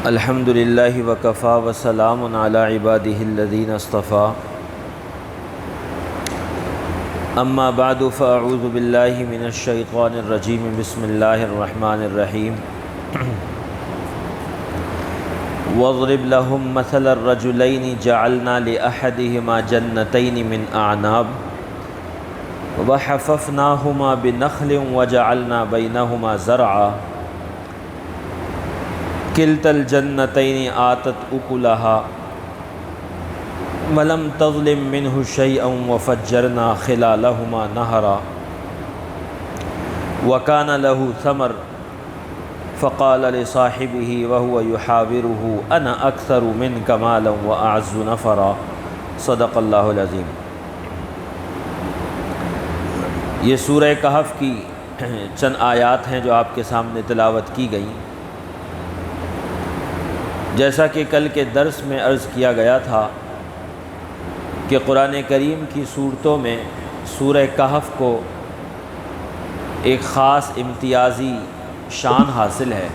الحمد للہ وکفا وسلام علی عبادہ الذین اصطفیٰ اما بعد فاعوذ باللہ من الشیطان الرجیم بسم اللہ الرحمن الرحیم واضرب لهم مثل الرجلین جعلنا لأحدہما جنتین من اعناب وحففناہما بنخل وجعلنا بینہما زرعا کلتا الجنتین آتت اکلها ولم تظلم منہ شیئا وفجرنا خلالہما نہرا وکان له ثمر فقال لصاحبہ وهو يحاورہ انا اکثر منک مالا واعز نفرا صدق اللہ العظیم۔ یہ سورہ کہف کی چند آیات ہیں جو آپ کے سامنے تلاوت کی گئیں۔ جیسا کہ کل کے درس میں عرض کیا گیا تھا کہ قرآن کریم کی صورتوں میں سورہ کہف کو ایک خاص امتیازی شان حاصل ہے،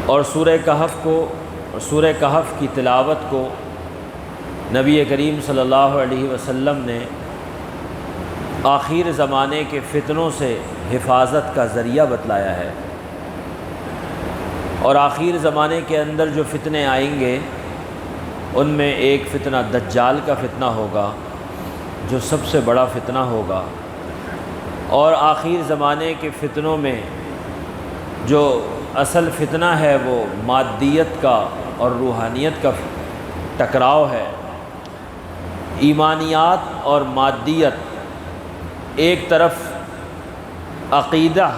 اور سورہ کہف کی تلاوت کو نبی کریم صلی اللہ علیہ وسلم نے آخر زمانے کے فتنوں سے حفاظت کا ذریعہ بتلایا ہے، اور آخر زمانے کے اندر جو فتنے آئیں گے ان میں ایک فتنہ دجال کا فتنہ ہوگا جو سب سے بڑا فتنہ ہوگا، اور آخر زمانے کے فتنوں میں جو اصل فتنہ ہے وہ مادیت کا اور روحانیت کا ٹکراؤ ہے۔ ایمانیات اور مادیت ایک طرف عقیدہ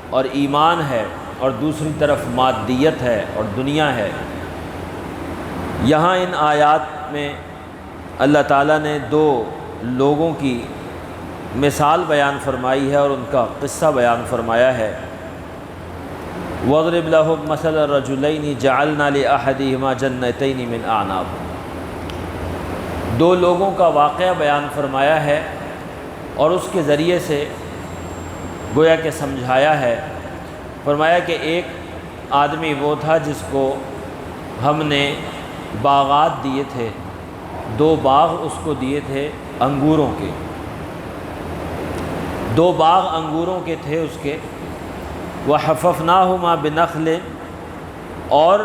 اور ایمان ہے اور دوسری طرف مادیت ہے اور دنیا ہے۔ یہاں ان آیات میں اللہ تعالیٰ نے دو لوگوں کی مثال بیان فرمائی ہے اور ان کا قصہ بیان فرمایا ہے۔ وَاضْرِبْ لَهُمْ مَثَلَ الرَّجُلَيْنِ جَعَلْنَا لِأَحَدِهِمَا جَنَّتَيْنِ مِنْ أَعْنَابٍ۔ دو لوگوں کا واقعہ بیان فرمایا ہے اور اس کے ذریعے سے گویا کہ سمجھایا ہے۔ فرمایا کہ ایک آدمی وہ تھا جس کو ہم نے باغات دیے تھے، دو باغ اس کو دیے تھے انگوروں کے، دو باغ انگوروں کے تھے اس کے۔ وَحَفَّفْنَاهُمَا بِنَخْلٍ، اور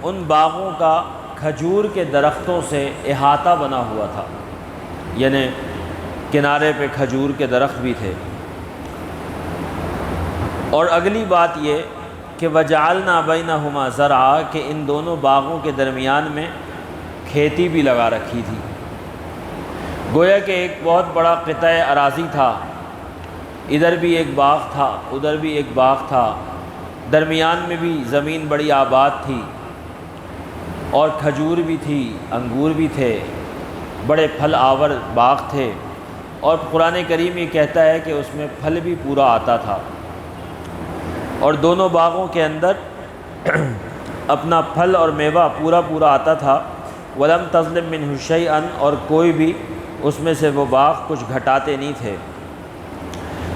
ان باغوں کا کھجور کے درختوں سے احاطہ بنا ہوا تھا، یعنی کنارے پہ کھجور کے درخت بھی تھے۔ اور اگلی بات یہ کہ وَجَعَلْنَا بَيْنَهُمَا زَرْعًا، کہ ان دونوں باغوں کے درمیان میں کھیتی بھی لگا رکھی تھی۔ گویا کہ ایک بہت بڑا قطع اراضی تھا، ادھر بھی ایک باغ تھا ادھر بھی ایک باغ تھا، درمیان میں بھی زمین بڑی آباد تھی اور کھجور بھی تھی، انگور بھی تھے، بڑے پھل آور باغ تھے، اور قرآن کریم یہ کہتا ہے کہ اس میں پھل بھی پورا آتا تھا، اور دونوں باغوں کے اندر اپنا پھل اور میوہ پورا آتا تھا۔ وَلَمْ تَظْلِم مِّنْهُ شَيْئًا، اور کوئی بھی اس میں سے وہ باغ کچھ گھٹاتے نہیں تھے۔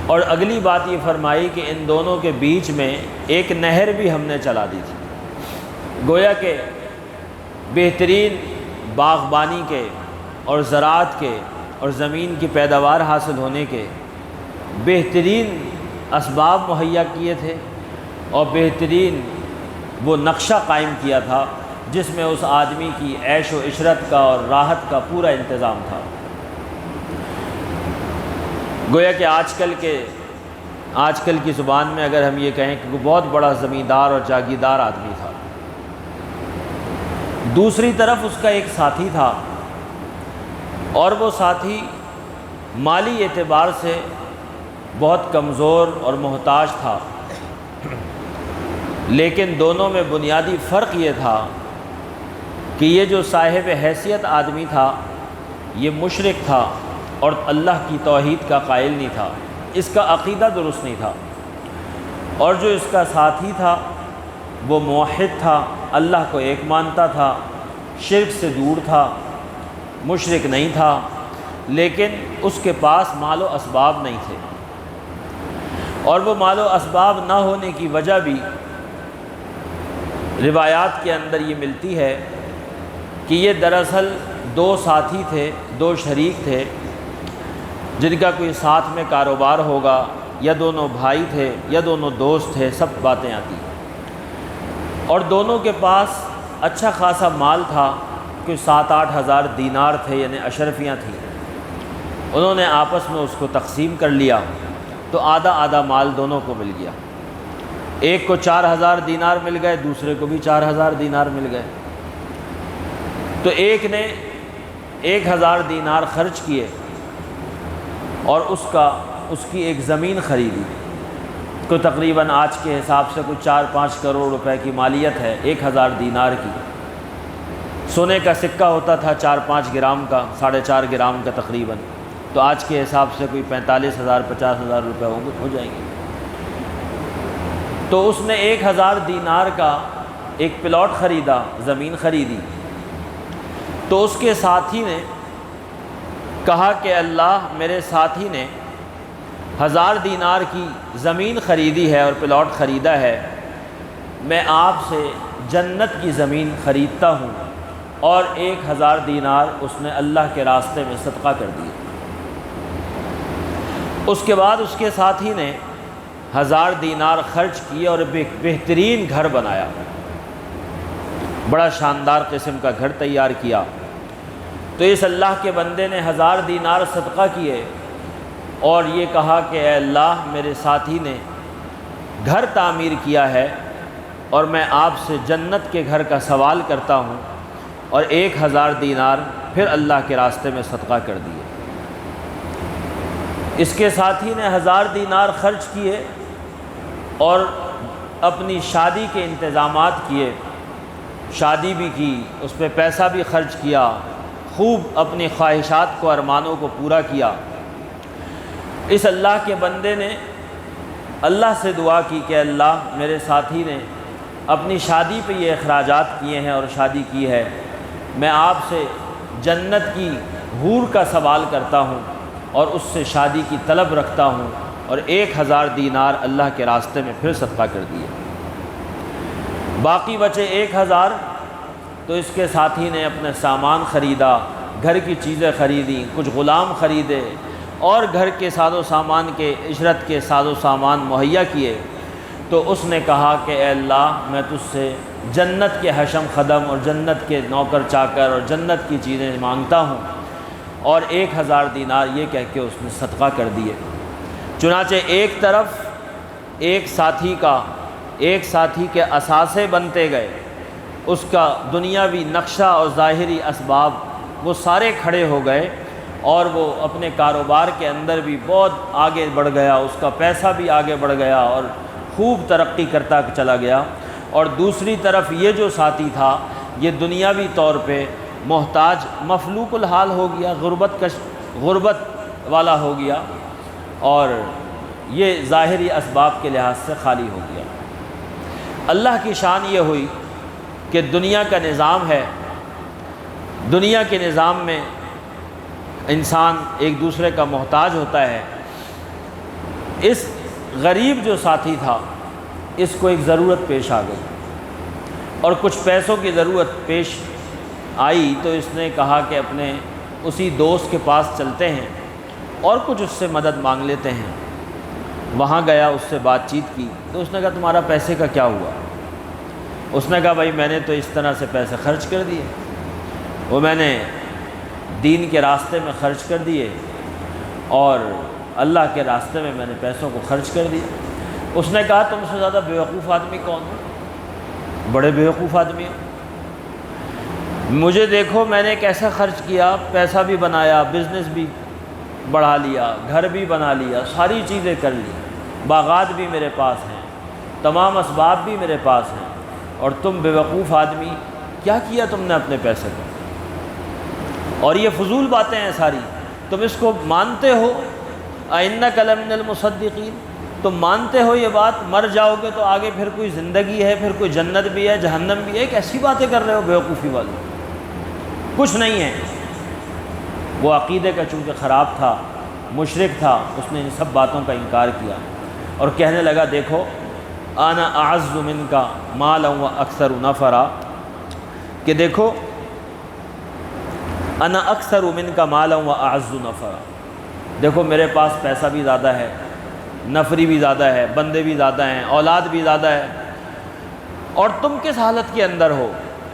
اور اگلی بات یہ فرمائی کہ ان دونوں کے بیچ میں ایک نہر بھی ہم نے چلا دی تھی۔ گویا کہ بہترین باغبانی کے اور زراعت کے اور زمین کی پیداوار حاصل ہونے کے بہترین اسباب مہیا کیے تھے، اور بہترین وہ نقشہ قائم کیا تھا جس میں اس آدمی کی عیش و عشرت کا اور راحت کا پورا انتظام تھا۔ گویا کہ آج کل کی زبان میں اگر ہم یہ کہیں کہ وہ بہت بڑا زمیندار اور جاگیردار آدمی تھا۔ دوسری طرف اس کا ایک ساتھی تھا، اور وہ ساتھی مالی اعتبار سے بہت کمزور اور محتاج تھا، لیکن دونوں میں بنیادی فرق یہ تھا کہ یہ جو صاحب حیثیت آدمی تھا یہ مشرک تھا اور اللہ کی توحید کا قائل نہیں تھا، اس کا عقیدہ درست نہیں تھا، اور جو اس کا ساتھی تھا وہ موحد تھا، اللہ کو ایک مانتا تھا، شرک سے دور تھا، مشرک نہیں تھا، لیکن اس کے پاس مال و اسباب نہیں تھے، اور وہ مال و اسباب نہ ہونے کی وجہ بھی روایات کے اندر یہ ملتی ہے کہ یہ دراصل دو ساتھی تھے، دو شریک تھے جن کا کوئی ساتھ میں کاروبار ہوگا، یا دونوں بھائی تھے یا دونوں دوست تھے، سب باتیں آتی ہیں، اور دونوں کے پاس اچھا خاصا مال تھا، کوئی 7-8 ہزار دینار تھے، یعنی اشرفیاں تھیں۔ انہوں نے آپس میں اس کو تقسیم کر لیا تو آدھا آدھا مال دونوں کو مل گیا۔ ایک کو 4,000 دینار مل گئے، دوسرے کو بھی 4,000 دینار مل گئے۔ تو ایک نے 1,000 دینار خرچ کیے اور اس کی ایک زمین خریدی، کو تقریباً آج کے حساب سے کوئی 4-5 کروڑ روپے کی مالیت ہے 1,000 دینار کی۔ سونے کا سکہ ہوتا تھا 4-5 گرام کا، 4.5 گرام کا تقریباً، تو آج کے حساب سے کوئی 45,000 50,000 روپے ہو جائیں گے۔ تو اس نے 1,000 دینار کا ایک پلاٹ خریدا، زمین خریدی۔ تو اس کے ساتھی نے کہا کہ اللہ، میرے ساتھی نے 1,000 دینار کی زمین خریدی ہے اور پلاٹ خریدا ہے، میں آپ سے جنت کی زمین خریدتا ہوں، اور 1,000 دینار اس نے اللہ کے راستے میں صدقہ کر دیا۔ اس کے بعد اس کے ساتھی نے 1,000 دینار خرچ کیے اور ایک بہترین گھر بنایا، بڑا شاندار قسم کا گھر تیار کیا۔ تو اس اللہ کے بندے نے 1,000 دینار صدقہ کیے اور یہ کہا کہ اے اللہ، میرے ساتھی نے گھر تعمیر کیا ہے اور میں آپ سے جنت کے گھر کا سوال کرتا ہوں، اور 1,000 دینار پھر اللہ کے راستے میں صدقہ کر دیے۔ اس کے ساتھی نے 1,000 دینار خرچ کیے اور اپنی شادی کے انتظامات کیے، شادی بھی کی، اس پہ پیسہ بھی خرچ کیا، خوب اپنی خواہشات کو، ارمانوں کو پورا کیا۔ اس اللہ کے بندے نے اللہ سے دعا کی کہ اللہ، میرے ساتھی نے اپنی شادی پہ یہ اخراجات کیے ہیں اور شادی کی ہے، میں آپ سے جنت کی حور کا سوال کرتا ہوں اور اس سے شادی کی طلب رکھتا ہوں، اور 1,000 دینار اللہ کے راستے میں پھر صدقہ کر دیے۔ باقی بچے 1,000، تو اس کے ساتھی نے اپنے سامان خریدا، گھر کی چیزیں خریدیں، کچھ غلام خریدے اور گھر کے ساز و سامان کے، اجرت کے ساز و سامان مہیا کیے۔ تو اس نے کہا کہ اے اللہ، میں تجھ سے جنت کے حشم خدم اور جنت کے نوکر چاکر اور جنت کی چیزیں مانگتا ہوں، اور 1,000 دینار یہ کہہ کے اس نے صدقہ کر دیے۔ چنانچہ ایک طرف ایک ساتھی کے اثاثے بنتے گئے، اس کا دنیاوی نقشہ اور ظاہری اسباب وہ سارے کھڑے ہو گئے، اور وہ اپنے کاروبار کے اندر بھی بہت آگے بڑھ گیا، اس کا پیسہ بھی آگے بڑھ گیا اور خوب ترقی کرتا چلا گیا۔ اور دوسری طرف یہ جو ساتھی تھا، یہ دنیاوی طور پہ محتاج، مفلوق الحال ہو گیا، غربت والا ہو گیا، اور یہ ظاہری اسباب کے لحاظ سے خالی ہو گیا۔ اللہ کی شان یہ ہوئی کہ دنیا کا نظام ہے، دنیا کے نظام میں انسان ایک دوسرے کا محتاج ہوتا ہے۔ اس غریب جو ساتھی تھا، اس کو ایک ضرورت پیش آ گئی اور کچھ پیسوں کی ضرورت پیش آئی، تو اس نے کہا کہ اپنے اسی دوست کے پاس چلتے ہیں اور کچھ اس سے مدد مانگ لیتے ہیں۔ وہاں گیا، اس سے بات چیت کی، تو اس نے کہا تمہارا پیسے کا کیا ہوا؟ اس نے کہا بھائی میں نے تو اس طرح سے پیسے خرچ کر دیے، وہ میں نے دین کے راستے میں خرچ کر دیے اور اللہ کے راستے میں نے پیسوں کو خرچ کر دیا۔ اس نے کہا تم سے زیادہ بیوقوف آدمی کون ہو؟ بڑے بیوقوف آدمی ہو، مجھے دیکھو میں نے کیسا خرچ کیا، پیسہ بھی بنایا، بزنس بھی بڑھا لیا، گھر بھی بنا لیا، ساری چیزیں کر لی، باغات بھی میرے پاس ہیں، تمام اسباب بھی میرے پاس ہیں، اور تم بیوقوف آدمی کیا کیا تم نے اپنے پیسے کو؟ اور یہ فضول باتیں ہیں ساری، تم اس کو مانتے ہو؟ اِنَّکَ لَمِنَ الْمُصَدِّقِینَ، تم مانتے ہو یہ بات؟ مر جاؤ گے تو آگے پھر کوئی زندگی ہے، پھر کوئی جنت بھی ہے، جہنم بھی ہے، کیسی باتیں کر رہے ہو بیوقوفی والی؟ کچھ نہیں ہے۔ وہ عقیدے کا چونکہ خراب تھا، مشرک تھا، اس نے ان سب باتوں کا انکار کیا اور کہنے لگا دیکھو انا اعز منک مالا و اکثر نفرا، کہ دیکھو انا اکثر منک مالا و اعز نفرا، دیکھو میرے پاس پیسہ بھی زیادہ ہے، نفری بھی زیادہ ہے، بندے بھی زیادہ ہیں، اولاد بھی زیادہ ہے، اور تم کس حالت کے اندر ہو؟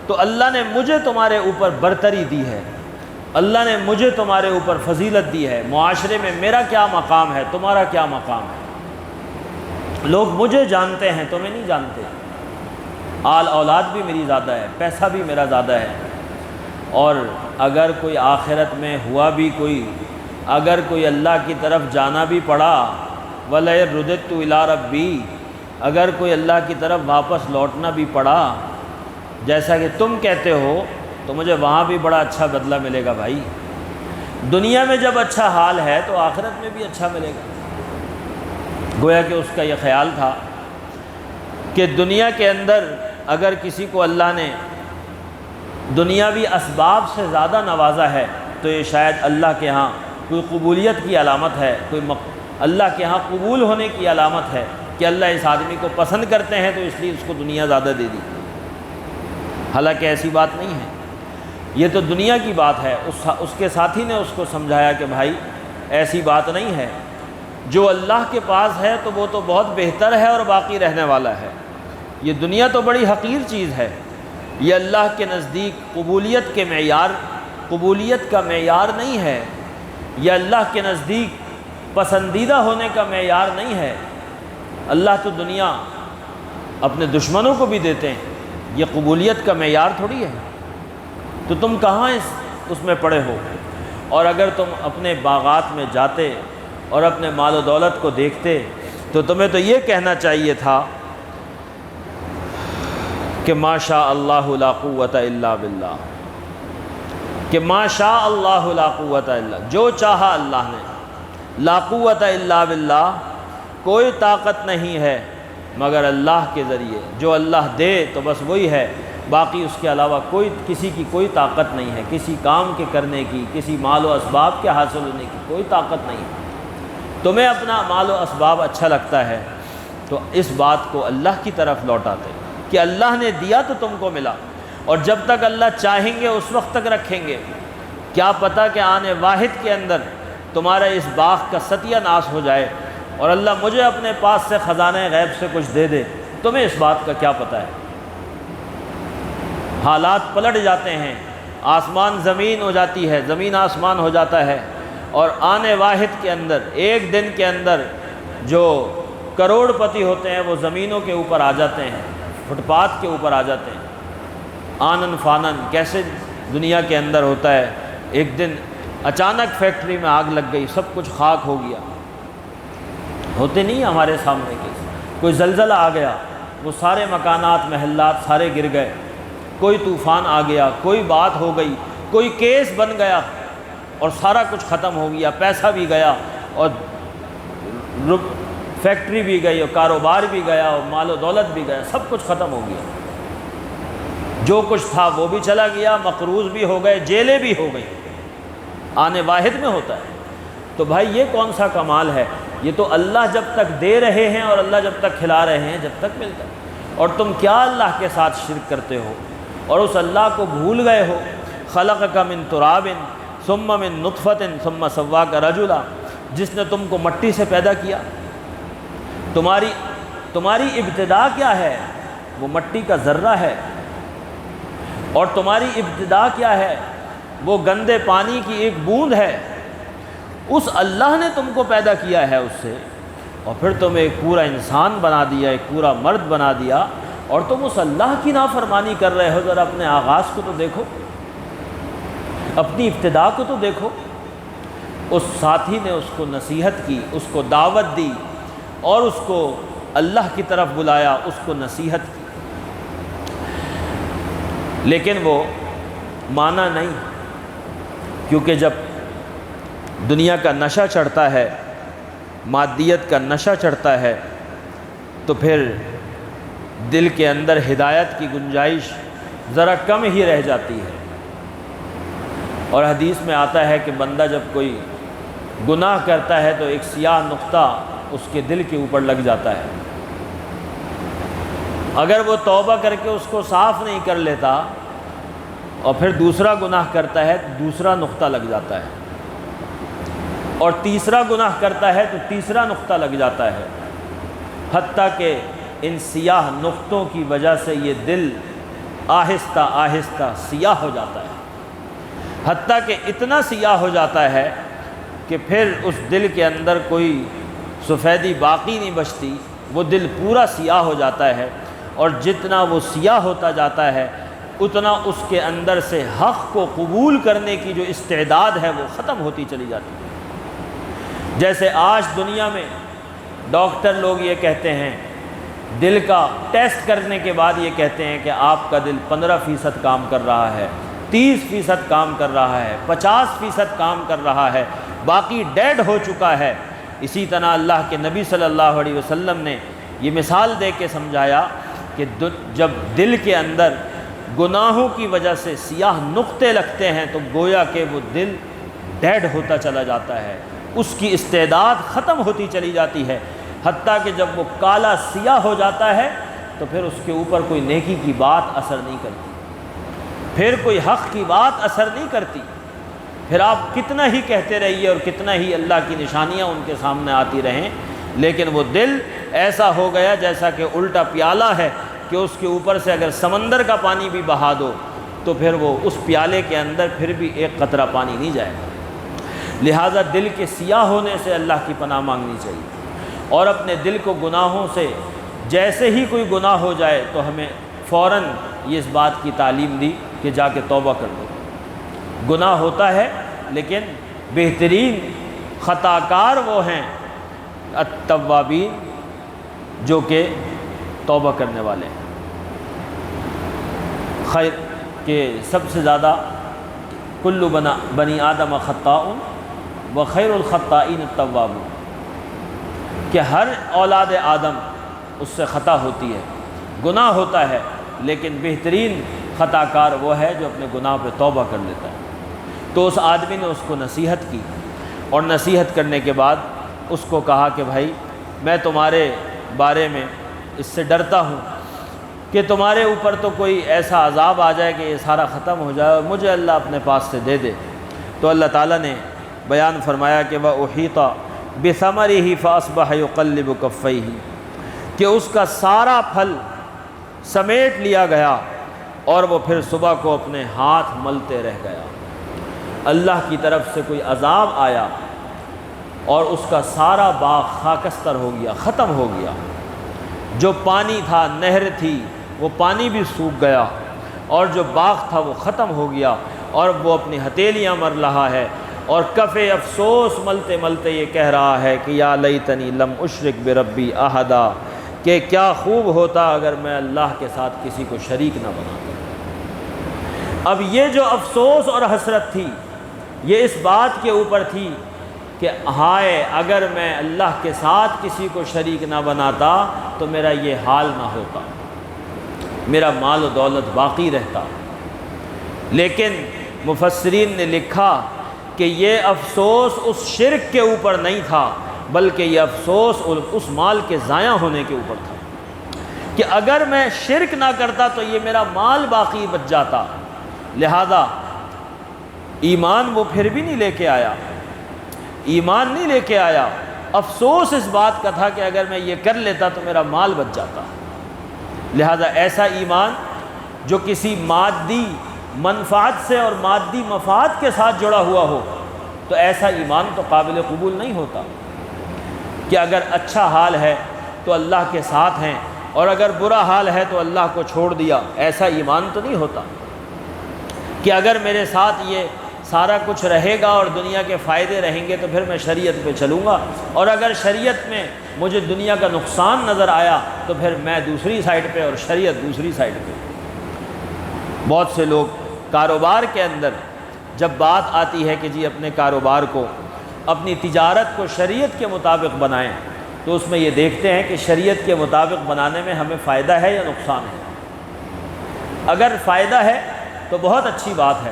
تو اللہ نے مجھے تمہارے اوپر برتری دی ہے، اللہ نے مجھے تمہارے اوپر فضیلت دی ہے، معاشرے میں میرا کیا مقام ہے، تمہارا کیا مقام ہے؟ لوگ مجھے جانتے ہیں، تمہیں نہیں جانتے، آل اولاد بھی میری زیادہ ہے، پیسہ بھی میرا زیادہ ہے، اور اگر کوئی آخرت میں ہوا بھی اگر کوئی اللہ کی طرف جانا بھی پڑا، وَلَئِن رُدِدتُّ إِلَىٰ رَبِّي، اگر کوئی اللہ کی طرف واپس لوٹنا بھی پڑا جیسا کہ تم کہتے ہو، تو مجھے وہاں بھی بڑا اچھا بدلہ ملے گا بھائی۔ دنیا میں جب اچھا حال ہے تو آخرت میں بھی اچھا ملے گا۔ گویا کہ اس کا یہ خیال تھا کہ دنیا کے اندر اگر کسی کو اللہ نے دنیاوی اسباب سے زیادہ نوازا ہے تو یہ شاید اللہ کے ہاں کوئی قبولیت کی علامت ہے، اللہ کے ہاں قبول ہونے کی علامت ہے کہ اللہ اس آدمی کو پسند کرتے ہیں تو اس لیے اس کو دنیا زیادہ دے دی۔ حالانکہ ایسی بات نہیں ہے، یہ تو دنیا کی بات ہے۔ اس کے ساتھی نے اس کو سمجھایا کہ بھائی ایسی بات نہیں ہے، جو اللہ کے پاس ہے تو وہ تو بہت بہتر ہے اور باقی رہنے والا ہے، یہ دنیا تو بڑی حقیر چیز ہے، یہ اللہ کے نزدیک قبولیت کا معیار نہیں ہے، یہ اللہ کے نزدیک پسندیدہ ہونے کا معیار نہیں ہے۔ اللہ تو دنیا اپنے دشمنوں کو بھی دیتے ہیں، یہ قبولیت کا معیار تھوڑی ہے، تو تم کہاں اس میں پڑے ہو؟ اور اگر تم اپنے باغات میں جاتے اور اپنے مال و دولت کو دیکھتے تو تمہیں تو یہ کہنا چاہیے تھا کہ ما شاء اللہ لا قوت الا باللہ، کہ ما شاء اللہ لا قوت الا، جو چاہا اللہ نے، لا قوت الا باللہ، کوئی طاقت نہیں ہے مگر اللہ کے ذریعے، جو اللہ دے تو بس وہی ہے، باقی اس کے علاوہ کسی کی کوئی طاقت نہیں ہے، کسی کام کے کرنے کی، کسی مال و اسباب کے حاصل ہونے کی کوئی طاقت نہیں ہے۔ تمہیں اپنا مال و اسباب اچھا لگتا ہے تو اس بات کو اللہ کی طرف لوٹاتے کہ اللہ نے دیا تو تم کو ملا، اور جب تک اللہ چاہیں گے اس وقت تک رکھیں گے، کیا پتہ کہ آنے واحد کے اندر تمہارا اس باغ کا ستیہ ناش ہو جائے اور اللہ مجھے اپنے پاس سے خزانہ غیب سے کچھ دے دے، تمہیں اس بات کا کیا پتہ ہے؟ حالات پلٹ جاتے ہیں، آسمان زمین ہو جاتی ہے، زمین آسمان ہو جاتا ہے، اور آنے واحد کے اندر ایک دن کے اندر جو کروڑ پتی ہوتے ہیں وہ زمینوں کے اوپر آ جاتے ہیں، فٹ پاتھ کے اوپر آ جاتے ہیں، آنن فانن کیسے دنیا کے اندر ہوتا ہے۔ ایک دن اچانک فیکٹری میں آگ لگ گئی، سب کچھ خاک ہو گیا، ہوتے نہیں ہمارے سامنے کیس، کوئی زلزلہ آ گیا، وہ سارے مکانات محلات سارے گر گئے، کوئی طوفان آ گیا، کوئی بات ہو گئی، کوئی کیس بن گیا اور سارا کچھ ختم ہو گیا، پیسہ بھی گیا اور فیکٹری بھی گئی اور کاروبار بھی گیا اور مال و دولت بھی گیا، سب کچھ ختم ہو گیا، جو کچھ تھا وہ بھی چلا گیا، مقروض بھی ہو گئے، جیلیں بھی ہو گئی، آنے واحد میں ہوتا ہے۔ تو بھائی یہ کون سا کمال ہے؟ یہ تو اللہ جب تک دے رہے ہیں اور اللہ جب تک کھلا رہے ہیں، جب تک ملتا ہے، اور تم کیا اللہ کے ساتھ شرک کرتے ہو اور اس اللہ کو بھول گئے ہو۔ خلقک من تراب ثم من نطفۃ ثم سواک رجلا، جس نے تم کو مٹی سے پیدا کیا، تمہاری ابتدا کیا ہے؟ وہ مٹی کا ذرہ ہے، اور تمہاری ابتدا کیا ہے؟ وہ گندے پانی کی ایک بوند ہے۔ اس اللہ نے تم کو پیدا کیا ہے اس سے، اور پھر تم ایک پورا انسان بنا دیا، ایک پورا مرد بنا دیا، اور تم اس اللہ کی نافرمانی کر رہے ہو۔ ذرا اپنے آغاز کو تو دیکھو، اپنی ابتدا کو تو دیکھو۔ اس ساتھی نے اس کو نصیحت کی، اس کو دعوت دی اور اس کو اللہ کی طرف بلایا، اس کو نصیحت کی، لیکن وہ مانا نہیں، کیونکہ جب دنیا کا نشہ چڑھتا ہے، مادیت کا نشہ چڑھتا ہے، تو پھر دل کے اندر ہدایت کی گنجائش ذرا کم ہی رہ جاتی ہے۔ اور حدیث میں آتا ہے کہ بندہ جب کوئی گناہ کرتا ہے تو ایک سیاہ نقطہ اس کے دل کے اوپر لگ جاتا ہے، اگر وہ توبہ کر کے اس کو صاف نہیں کر لیتا اور پھر دوسرا گناہ کرتا ہے، دوسرا نقطہ لگ جاتا ہے، اور تیسرا گناہ کرتا ہے تو تیسرا نقطہ لگ جاتا ہے، حتیٰ کہ ان سیاہ نقطوں کی وجہ سے یہ دل آہستہ آہستہ سیاہ ہو جاتا ہے، حتیٰ کہ اتنا سیاہ ہو جاتا ہے کہ پھر اس دل کے اندر کوئی سفیدی باقی نہیں بچتی، وہ دل پورا سیاہ ہو جاتا ہے، اور جتنا وہ سیاہ ہوتا جاتا ہے اتنا اس کے اندر سے حق کو قبول کرنے کی جو استعداد ہے وہ ختم ہوتی چلی جاتی ہے۔ جیسے آج دنیا میں ڈاکٹر لوگ یہ کہتے ہیں، دل کا ٹیسٹ کرنے کے بعد یہ کہتے ہیں کہ آپ کا دل 15% کام کر رہا ہے، 30% کام کر رہا ہے، 50% کام کر رہا ہے، باقی ڈیڈ ہو چکا ہے۔ اسی طرح اللہ کے نبی صلی اللہ علیہ وسلم نے یہ مثال دے کے سمجھایا کہ جب دل کے اندر گناہوں کی وجہ سے سیاہ نقطے لگتے ہیں تو گویا کہ وہ دل ڈیڈ ہوتا چلا جاتا ہے، اس کی استعداد ختم ہوتی چلی جاتی ہے، حتیٰ کہ جب وہ کالا سیاہ ہو جاتا ہے تو پھر اس کے اوپر کوئی نیکی کی بات اثر نہیں کرتی، پھر کوئی حق کی بات اثر نہیں کرتی، پھر آپ کتنا ہی کہتے رہیے اور کتنا ہی اللہ کی نشانیاں ان کے سامنے آتی رہیں، لیکن وہ دل ایسا ہو گیا جیسا کہ الٹا پیالہ ہے کہ اس کے اوپر سے اگر سمندر کا پانی بھی بہا دو تو پھر وہ اس پیالے کے اندر پھر بھی ایک قطرہ پانی نہیں جائے گا۔ لہٰذا دل کے سیاہ ہونے سے اللہ کی پناہ مانگنی چاہیے، اور اپنے دل کو گناہوں سے، جیسے ہی کوئی گناہ ہو جائے تو ہمیں فوراً یہ اس بات کی تعلیم دی کہ جا کے توبہ کر لو۔ گناہ ہوتا ہے لیکن بہترین خطا کار وہ ہیں التوابین، جو کہ توبہ کرنے والے ہیں۔ خیر کہ سب سے زیادہ کل بنی آدم خطاء و خیر الخطائین التوابون، کہ ہر اولاد آدم اس سے خطا ہوتی ہے، گناہ ہوتا ہے، لیکن بہترین خطا کار وہ ہے جو اپنے گناہ پہ توبہ کر لیتا ہے۔ تو اس آدمی نے اس کو نصیحت کی، اور نصیحت کرنے کے بعد اس کو کہا کہ بھائی میں تمہارے بارے میں اس سے ڈرتا ہوں کہ تمہارے اوپر تو کوئی ایسا عذاب آ جائے کہ یہ سارا ختم ہو جائے اور مجھے اللہ اپنے پاس سے دے دے۔ تو اللہ تعالیٰ نے بیان فرمایا کہ وَأُحِيطَ بِثَمَرِهِ فَأَصْبَحَ يُقَلِّبُ كَفَّيْهِ، کہ اس کا سارا پھل سمیٹ لیا گیا اور وہ پھر صبح کو اپنے ہاتھ ملتے رہ گیا۔ اللہ کی طرف سے کوئی عذاب آیا اور اس کا سارا باغ خاکستر ہو گیا، ختم ہو گیا، جو پانی تھا، نہر تھی، وہ پانی بھی سوکھ گیا، اور جو باغ تھا وہ ختم ہو گیا، اور وہ اپنی ہتھیلیاں مر رہا ہے، اور کفِ افسوس ملتے ملتے یہ کہہ رہا ہے کہ یا لیتنی لم اشرک بربی احدا، کہ کیا خوب ہوتا اگر میں اللہ کے ساتھ کسی کو شریک نہ بناتا۔ اب یہ جو افسوس اور حسرت تھی یہ اس بات کے اوپر تھی کہ ہائے اگر میں اللہ کے ساتھ کسی کو شریک نہ بناتا تو میرا یہ حال نہ ہوتا، میرا مال و دولت باقی رہتا۔ لیکن مفسرین نے لکھا کہ یہ افسوس اس شرک کے اوپر نہیں تھا، بلکہ یہ افسوس اس مال کے ضائع ہونے کے اوپر تھا، کہ اگر میں شرک نہ کرتا تو یہ میرا مال باقی بچ جاتا۔ لہذا ایمان وہ پھر بھی نہیں لے کے آیا، ایمان نہیں لے کے آیا، افسوس اس بات کا تھا کہ اگر میں یہ کر لیتا تو میرا مال بچ جاتا۔ لہذا ایسا ایمان جو کسی مادی منفعت سے اور مادی مفاد کے ساتھ جڑا ہوا ہو تو ایسا ایمان تو قابل قبول نہیں ہوتا، کہ اگر اچھا حال ہے تو اللہ کے ساتھ ہیں اور اگر برا حال ہے تو اللہ کو چھوڑ دیا، ایسا ایمان تو نہیں ہوتا، کہ اگر میرے ساتھ یہ سارا کچھ رہے گا اور دنیا کے فائدے رہیں گے تو پھر میں شریعت پہ چلوں گا، اور اگر شریعت میں مجھے دنیا کا نقصان نظر آیا تو پھر میں دوسری سائڈ پہ اور شریعت دوسری سائڈ پہ۔ بہت سے لوگ کاروبار کے اندر جب بات آتی ہے کہ جی اپنے کاروبار کو، اپنی تجارت کو شریعت کے مطابق بنائیں، تو اس میں یہ دیکھتے ہیں کہ شریعت کے مطابق بنانے میں ہمیں فائدہ ہے یا نقصان ہے۔ اگر فائدہ ہے تو بہت اچھی بات ہے،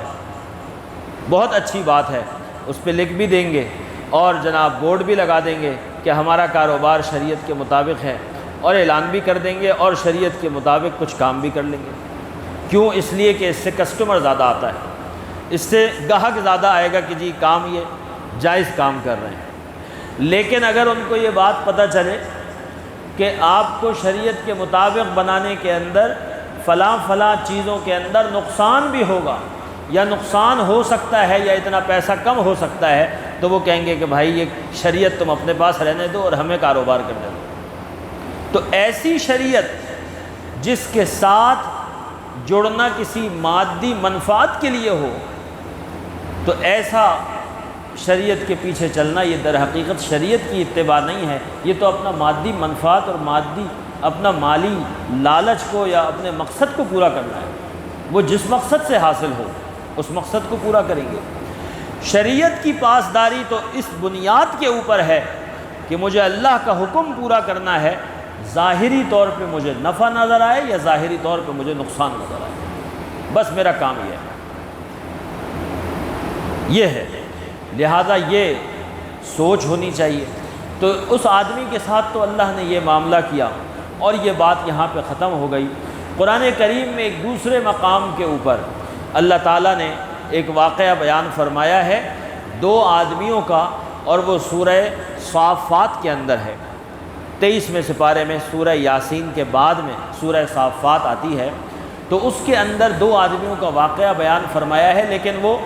بہت اچھی بات ہے، اس پہ لکھ بھی دیں گے اور جناب بورڈ بھی لگا دیں گے کہ ہمارا کاروبار شریعت کے مطابق ہے۔ اور اعلان بھی کر دیں گے اور شریعت کے مطابق کچھ کام بھی کر لیں گے۔ کیوں؟ اس لیے کہ اس سے کسٹمر زیادہ آتا ہے، اس سے گاہک زیادہ آئے گا کہ جی کام یہ جائز کام کر رہے ہیں۔ لیکن اگر ان کو یہ بات پتہ چلے کہ آپ کو شریعت کے مطابق بنانے کے اندر فلاں فلاں چیزوں کے اندر نقصان بھی ہوگا یا نقصان ہو سکتا ہے یا اتنا پیسہ کم ہو سکتا ہے، تو وہ کہیں گے کہ بھائی یہ شریعت تم اپنے پاس رہنے دو اور ہمیں کاروبار کرنے دو۔ تو ایسی شریعت جس کے ساتھ جڑنا کسی مادی منفعت کے لیے ہو، تو ایسا شریعت کے پیچھے چلنا یہ در حقیقت شریعت کی اتباع نہیں ہے، یہ تو اپنا مادی منفعت اور اپنا مالی لالچ کو یا اپنے مقصد کو پورا کرنا ہے۔ وہ جس مقصد سے حاصل ہو اس مقصد کو پورا کریں گے۔ شریعت کی پاسداری تو اس بنیاد کے اوپر ہے کہ مجھے اللہ کا حکم پورا کرنا ہے، ظاہری طور پہ مجھے نفع نظر آئے یا ظاہری طور پہ مجھے نقصان نظر آئے، بس میرا کام یہ ہے۔ لہذا یہ سوچ ہونی چاہیے۔ تو اس آدمی کے ساتھ تو اللہ نے یہ معاملہ کیا اور یہ بات یہاں پہ ختم ہو گئی۔ قرآن کریم میں ایک دوسرے مقام کے اوپر اللہ تعالیٰ نے ایک واقعہ بیان فرمایا ہے دو آدمیوں کا، اور وہ سورہ صافات کے اندر ہے۔ 23ویں سپارے میں سورہ یاسین کے بعد میں سورہ صافات آتی ہے، تو اس کے اندر دو آدمیوں کا واقعہ بیان فرمایا ہے، لیکن وہ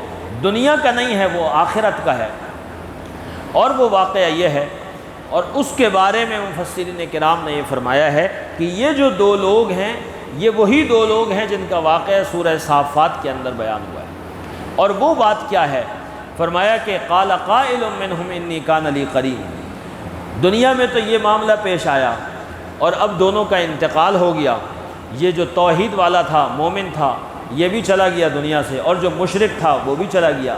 دنیا کا نہیں ہے، وہ آخرت کا ہے۔ اور وہ واقعہ یہ ہے، اور اس کے بارے میں مفسرین کرام نے یہ فرمایا ہے کہ یہ جو دو لوگ ہیں یہ وہی دو لوگ ہیں جن کا واقعہ سورہ صافات کے اندر بیان ہوا ہے۔ اور وہ بات کیا ہے؟ فرمایا کہ قال قائل منہم انی کان لی قرین۔ دنیا میں تو یہ معاملہ پیش آیا اور اب دونوں کا انتقال ہو گیا۔ یہ جو توحید والا تھا، مومن تھا، یہ بھی چلا گیا دنیا سے، اور جو مشرک تھا وہ بھی چلا گیا۔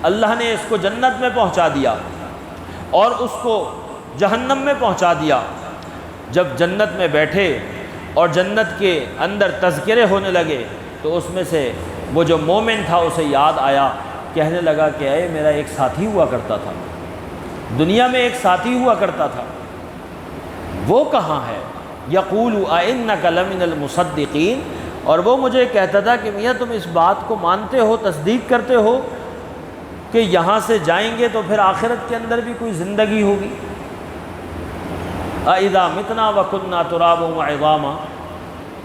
اللہ نے اس کو جنت میں پہنچا دیا اور اس کو جہنم میں پہنچا دیا۔ جب جنت میں بیٹھے اور جنت کے اندر تذکرے ہونے لگے تو اس میں سے وہ جو مومن تھا اسے یاد آیا، کہنے لگا کہ اے میرا ایک ساتھی ہوا کرتا تھا، دنیا میں ایک ساتھی ہوا کرتا تھا، وہ کہاں ہے؟ یقول اِنَّکَ لَمِنَ الْمُصَدِّقِینَ۔ اور وہ مجھے کہتا تھا کہ میاں تم اس بات کو مانتے ہو، تصدیق کرتے ہو کہ یہاں سے جائیں گے تو پھر آخرت کے اندر بھی کوئی زندگی ہوگی؟ اَإِذَا مِتْنَا وَكُنَّا تُرَابًا وَعِظَامًا،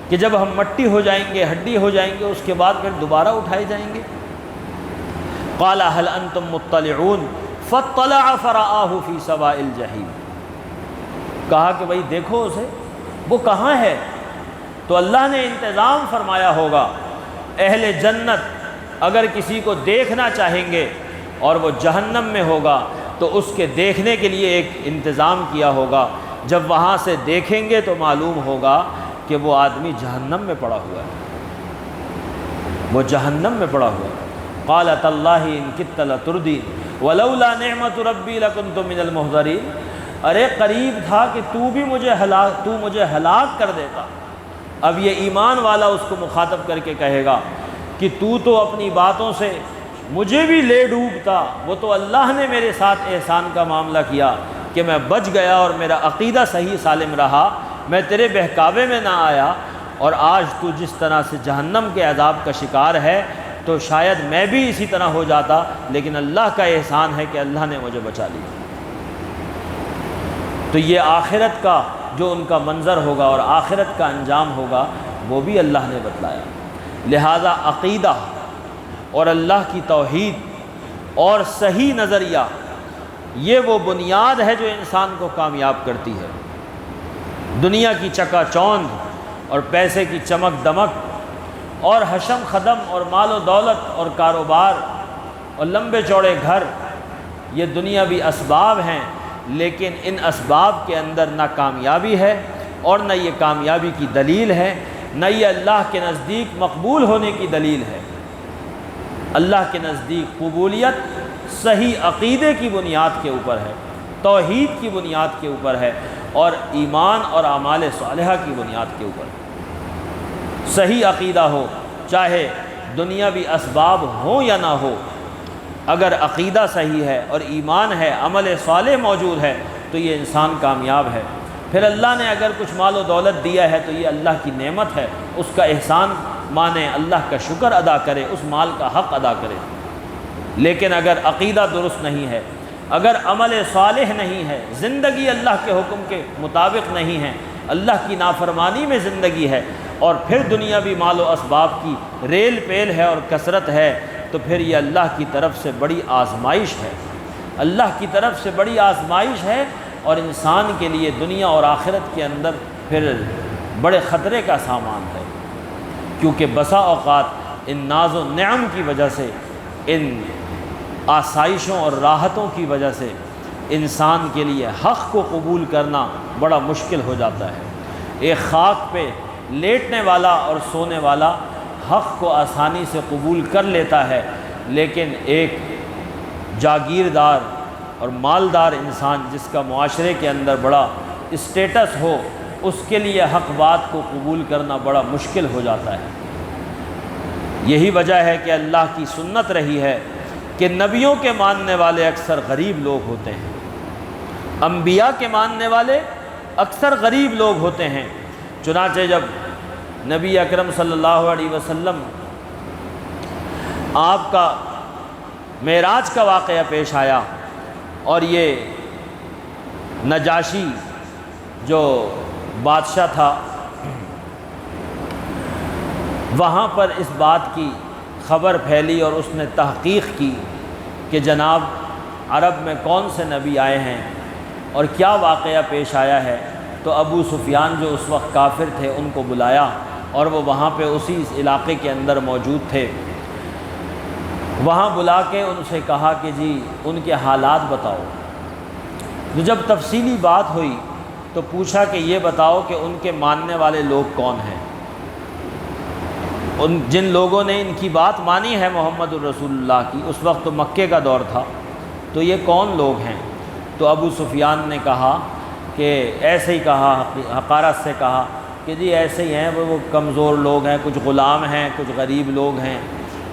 کہ جب ہم مٹی ہو جائیں گے، ہڈی ہو جائیں گے، اس کے بعد پھر دوبارہ اٹھائے جائیں گے۔ قَالَ هَلْ أَنْتُمْ مُطَّلِعُونَ فَاطَّلَعَ فَرَآهُ فِي سَوَاءِ الْجَحِيمِ۔ کہا کہ بھائی دیکھو اسے، وہ کہاں ہے؟ تو اللہ نے انتظام فرمایا ہوگا، اہل جنت اگر کسی کو دیکھنا چاہیں گے اور وہ جہنم میں ہوگا تو اس کے دیکھنے کے لیے ایک انتظام کیا ہوگا۔ جب وہاں سے دیکھیں گے تو معلوم ہوگا کہ وہ آدمی جہنم میں پڑا ہوا ہے، وہ جہنم میں پڑا ہوا ہے۔ قال تاللہ ان کدت لتردین ولولا نعمت ربی لکنت من المحضرین۔ ارے قریب تھا کہ تو مجھے ہلاک کر دیتا۔ اب یہ ایمان والا اس کو مخاطب کر کے کہے گا کہ تو اپنی باتوں سے مجھے بھی لے ڈوبتا، وہ تو اللہ نے میرے ساتھ احسان کا معاملہ کیا کہ میں بچ گیا اور میرا عقیدہ صحیح سالم رہا، میں تیرے بہکاوے میں نہ آیا، اور آج تو جس طرح سے جہنم کے عذاب کا شکار ہے تو شاید میں بھی اسی طرح ہو جاتا، لیکن اللہ کا احسان ہے کہ اللہ نے مجھے بچا لیا۔ تو یہ آخرت کا جو ان کا منظر ہوگا اور آخرت کا انجام ہوگا وہ بھی اللہ نے بتلایا۔ لہذا عقیدہ اور اللہ کی توحید اور صحیح نظریہ یہ وہ بنیاد ہے جو انسان کو کامیاب کرتی ہے۔ دنیا کی چکا چوند اور پیسے کی چمک دمک اور حشم خدم اور مال و دولت اور کاروبار اور لمبے چوڑے گھر، یہ دنیاوی اسباب ہیں، لیکن ان اسباب کے اندر نہ کامیابی ہے اور نہ یہ کامیابی کی دلیل ہے، نہ یہ اللہ کے نزدیک مقبول ہونے کی دلیل ہے۔ اللہ کے نزدیک قبولیت صحیح عقیدے کی بنیاد کے اوپر ہے، توحید کی بنیاد کے اوپر ہے، اور ایمان اور اعمال صالحہ کی بنیاد کے اوپر ہے۔ صحیح عقیدہ ہو، چاہے دنیاوی اسباب ہوں یا نہ ہو، اگر عقیدہ صحیح ہے اور ایمان ہے، عمل صالح موجود ہے، تو یہ انسان کامیاب ہے۔ پھر اللہ نے اگر کچھ مال و دولت دیا ہے تو یہ اللہ کی نعمت ہے، اس کا احسان مانے، اللہ کا شکر ادا کرے، اس مال کا حق ادا کرے۔ لیکن اگر عقیدہ درست نہیں ہے، اگر عمل صالح نہیں ہے، زندگی اللہ کے حکم کے مطابق نہیں ہے، اللہ کی نافرمانی میں زندگی ہے، اور پھر دنیاوی مال و اسباب کی ریل پیل ہے اور کثرت ہے، تو پھر یہ اللہ کی طرف سے بڑی آزمائش ہے، اللہ کی طرف سے بڑی آزمائش ہے، اور انسان کے لیے دنیا اور آخرت کے اندر پھر بڑے خطرے کا سامان ہے، کیونکہ بسا اوقات ان ناز و نعم کی وجہ سے، ان آسائشوں اور راحتوں کی وجہ سے انسان کے لیے حق کو قبول کرنا بڑا مشکل ہو جاتا ہے۔ ایک خاک پہ لیٹنے والا اور سونے والا حق کو آسانی سے قبول کر لیتا ہے، لیکن ایک جاگیردار اور مالدار انسان جس کا معاشرے کے اندر بڑا اسٹیٹس ہو، اس کے لیے حق بات کو قبول کرنا بڑا مشکل ہو جاتا ہے۔ یہی وجہ ہے کہ اللہ کی سنت رہی ہے کہ نبیوں کے ماننے والے اکثر غریب لوگ ہوتے ہیں، انبیاء کے ماننے والے اکثر غریب لوگ ہوتے ہیں۔ چنانچہ جب نبی اکرم صلی اللہ علیہ وسلم آپ کا معراج کا واقعہ پیش آیا، اور یہ نجاشی جو بادشاہ تھا، وہاں پر اس بات کی خبر پھیلی اور اس نے تحقیق کی کہ جناب عرب میں کون سے نبی آئے ہیں اور کیا واقعہ پیش آیا ہے، تو ابو سفیان جو اس وقت کافر تھے ان کو بلایا، اور وہ وہاں پہ اسی علاقے کے اندر موجود تھے۔ وہاں بلا کے ان سے کہا کہ جی ان کے حالات بتاؤ۔ جب تفصیلی بات ہوئی تو پوچھا کہ یہ بتاؤ کہ ان کے ماننے والے لوگ کون ہیں، ان جن لوگوں نے ان کی بات مانی ہے محمد الرسول اللہ کی، اس وقت تو مکے کا دور تھا، تو یہ کون لوگ ہیں؟ تو ابو سفیان نے کہا کہ ایسے ہی کہا، حقارت سے کہا کہ جی ایسے ہی ہیں، وہ کمزور لوگ ہیں، کچھ غلام ہیں، کچھ غریب لوگ ہیں،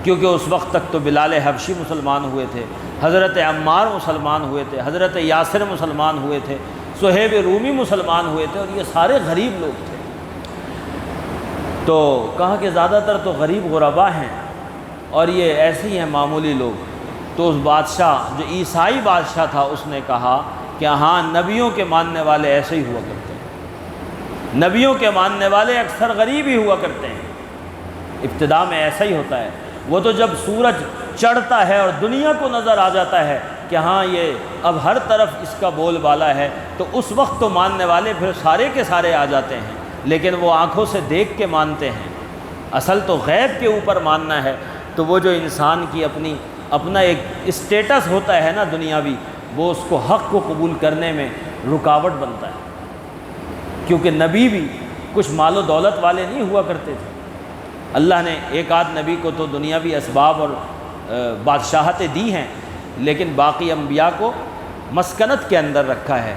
کیونکہ اس وقت تک تو بلال حبشی مسلمان ہوئے تھے، حضرت عمار مسلمان ہوئے تھے، حضرت یاسر مسلمان ہوئے تھے، صہیب رومی مسلمان ہوئے تھے، اور یہ سارے غریب لوگ تھے۔ تو کہا کہ زیادہ تر تو غریب غربا ہیں، اور یہ ایسے ہی ہیں معمولی لوگ۔ تو اس بادشاہ جو عیسائی بادشاہ تھا اس نے کہا کہ ہاں نبیوں کے ماننے والے ایسے ہی ہوا کرتے ہیں، نبیوں کے ماننے والے اکثر غریب ہی ہوا کرتے ہیں۔ ابتدا میں ایسا ہی ہوتا ہے، وہ تو جب سورج چڑھتا ہے اور دنیا کو نظر آ جاتا ہے کہ ہاں یہ اب ہر طرف اس کا بول بالا ہے، تو اس وقت تو ماننے والے پھر سارے کے سارے آ جاتے ہیں، لیکن وہ آنکھوں سے دیکھ کے مانتے ہیں۔ اصل تو غیب کے اوپر ماننا ہے، تو وہ جو انسان کی اپنا ایک اسٹیٹس ہوتا ہے نا دنیاوی، وہ اس کو حق کو قبول کرنے میں رکاوٹ بنتا ہے، کیونکہ نبی بھی کچھ مال و دولت والے نہیں ہوا کرتے تھے۔ اللہ نے ایک آدھ نبی کو تو دنیاوی اسباب اور بادشاہتیں دی ہیں، لیکن باقی انبیاء کو مسکنت کے اندر رکھا ہے،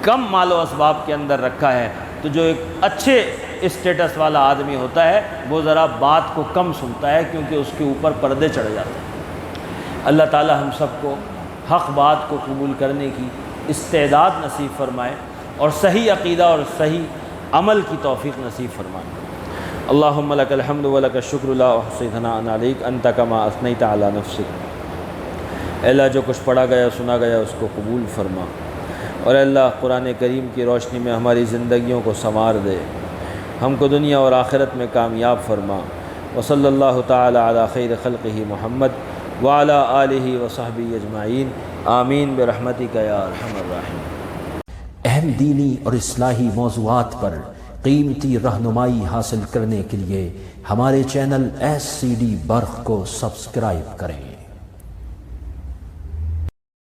کم مال و اسباب کے اندر رکھا ہے۔ تو جو ایک اچھے اسٹیٹس والا آدمی ہوتا ہے وہ ذرا بات کو کم سنتا ہے، کیونکہ اس کے اوپر پردے چڑھ جاتے ہیں۔ اللہ تعالی ہم سب کو حق بات کو قبول کرنے کی استعداد نصیب فرمائے، اور صحیح عقیدہ اور صحیح عمل کی توفیق نصیب فرمائے۔ اللہم لک الحمد ولک الشکر لا احصی ثناء علیک انت کما اثنیت علی نفسک۔ اے اللہ جو کچھ پڑھا گیا سنا گیا اس کو قبول فرما، اور اے اللہ قرآن کریم کی روشنی میں ہماری زندگیوں کو سنوار دے، ہم کو دنیا اور آخرت میں کامیاب فرما۔ وصلی اللہ تعالی علی خیر خلقہ محمد وعلی آلہ وصحبہ اجمعین، آمین برحمتک یا ارحم الراحمین۔ اہم دینی اور اصلاحی موضوعات پر قیمتی رہنمائی حاصل کرنے کے لیے ہمارے چینل SCD برق کو سبسکرائب کریں۔